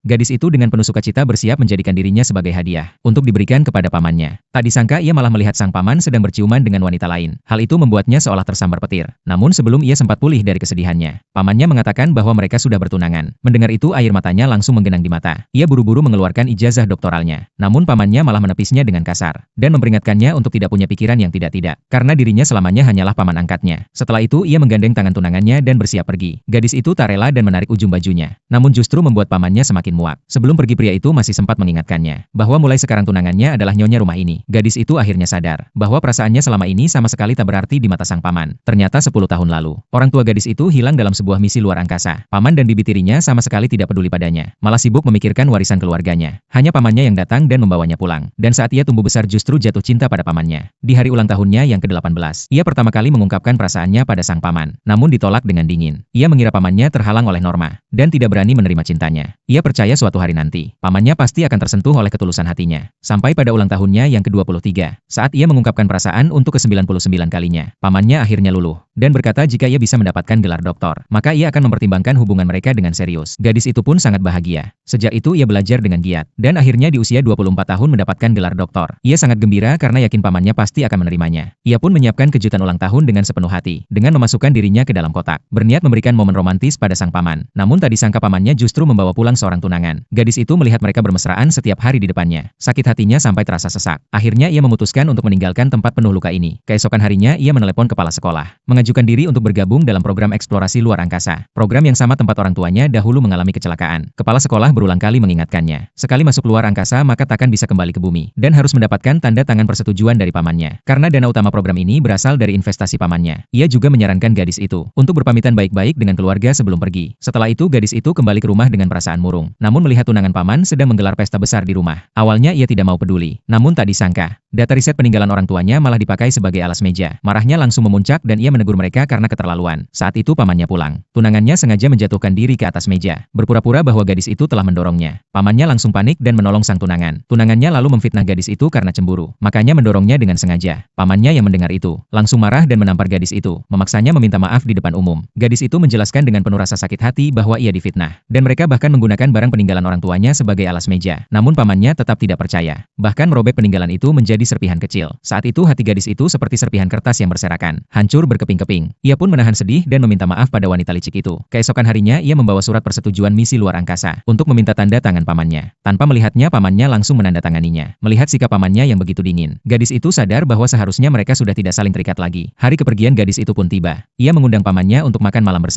Gadis itu dengan penuh sukacita bersiap menjadikan dirinya sebagai hadiah untuk diberikan kepada pamannya. Tak disangka ia malah melihat sang paman sedang berciuman dengan wanita lain. Hal itu membuatnya seolah tersambar petir. Namun sebelum ia sempat pulih dari kesedihannya, pamannya mengatakan bahwa mereka sudah bertunangan. Mendengar itu air matanya langsung menggenang di mata. Ia buru-buru mengeluarkan ijazah doktoralnya. Namun pamannya malah menepisnya dengan kasar dan memperingatkannya untuk tidak punya pikiran yang tidak-tidak, karena dirinya selamanya hanyalah paman angkatnya. Setelah itu ia menggandeng tangan tunangannya dan bersiap pergi. Gadis itu tak rela dan menarik ujung bajunya. Namun justru membuat pamannya semakin muak. Sebelum pergi pria itu masih sempat mengingatkannya bahwa mulai sekarang tunangannya adalah nyonya rumah ini. Gadis itu akhirnya sadar bahwa perasaannya selama ini sama sekali tak berarti di mata sang paman. Ternyata 10 tahun lalu, orang tua gadis itu hilang dalam sebuah misi luar angkasa. Paman dan bibi tirinya sama sekali tidak peduli padanya, malah sibuk memikirkan warisan keluarganya. Hanya pamannya yang datang dan membawanya pulang. Dan saat ia tumbuh besar justru jatuh cinta pada pamannya. Di hari ulang tahunnya yang ke-18, ia pertama kali mengungkapkan perasaannya pada sang paman, namun ditolak dengan dingin. Ia mengira pamannya terhalang oleh Norma dan tidak berani menerima cintanya. Ia percaya suatu hari nanti, pamannya pasti akan tersentuh oleh ketulusan hatinya. Sampai pada ulang tahunnya yang ke-23, saat ia mengungkapkan perasaan untuk ke-99 kalinya, pamannya akhirnya luluh dan berkata jika ia bisa mendapatkan gelar doktor, maka ia akan mempertimbangkan hubungan mereka dengan serius. Gadis itu pun sangat bahagia. Sejak itu ia belajar dengan giat dan akhirnya di usia 24 tahun mendapatkan gelar doktor. Ia sangat gembira karena yakin pamannya pasti akan menerimanya. Ia pun menyiapkan kejutan ulang tahun dengan sepenuh hati, dengan memasukkan dirinya ke dalam kotak, berniat memberikan momen romantis pada sang paman. Namun tak disangka pamannya justru membawa pulang seorang tunangan. Gadis itu melihat mereka bermesraan setiap hari di depannya. Sakit hatinya sampai terasa sesak. Akhirnya ia memutuskan untuk meninggalkan tempat penuh luka ini. Keesokan harinya ia menelepon kepala sekolah, mengajukan diri untuk bergabung dalam program eksplorasi luar angkasa. Program yang sama tempat orang tuanya dahulu mengalami kecelakaan. Kepala sekolah berulang kali mengingatkannya, sekali masuk luar angkasa maka takkan bisa kembali ke bumi, dan harus mendapatkan tanda tangan persetujuan dari pamannya. Karena dana utama program ini berasal dari investasi pamannya. Ia juga menyarankan gadis itu untuk berpamitan baik-baik dengan keluarga sebelum pergi. Setelah itu gadis itu kembali ke rumah dengan perasaan murung. Namun melihat tunangan paman sedang menggelar pesta besar di rumah, awalnya ia tidak mau peduli. Namun tak disangka, data riset peninggalan orang tuanya malah dipakai sebagai alas meja. Marahnya langsung memuncak dan ia menegur mereka karena keterlaluan. Saat itu pamannya pulang. Tunangannya sengaja menjatuhkan diri ke atas meja, berpura-pura bahwa gadis itu telah mendorongnya. Pamannya langsung panik dan menolong sang tunangan. Tunangannya lalu memfitnah gadis itu karena cemburu, makanya mendorongnya dengan sengaja. Pamannya yang mendengar itu, langsung marah dan menampar gadis itu, memaksanya meminta maaf di depan umum. Gadis itu menjelaskan dengan penuh rasa sakit hati bahwa ia difitnah, dan mereka bahkan menggunakan barang peninggalan orang tuanya sebagai alas meja. Namun pamannya tetap tidak percaya, bahkan merobek peninggalan itu menjadi serpihan kecil. Saat itu hati gadis itu seperti serpihan kertas yang berserakan, hancur berkeping-keping. Ia pun menahan sedih dan meminta maaf pada wanita licik itu. Keesokan harinya ia membawa surat persetujuan misi luar angkasa untuk meminta tanda tangan pamannya. Tanpa melihatnya pamannya langsung menandatanganinya. Melihat sikap pamannya yang begitu dingin, gadis itu sadar bahwa seharusnya mereka sudah tidak saling terikat lagi. Hari kepergian gadis itu pun tiba. Ia mengundang pamannya untuk makan malam bersama.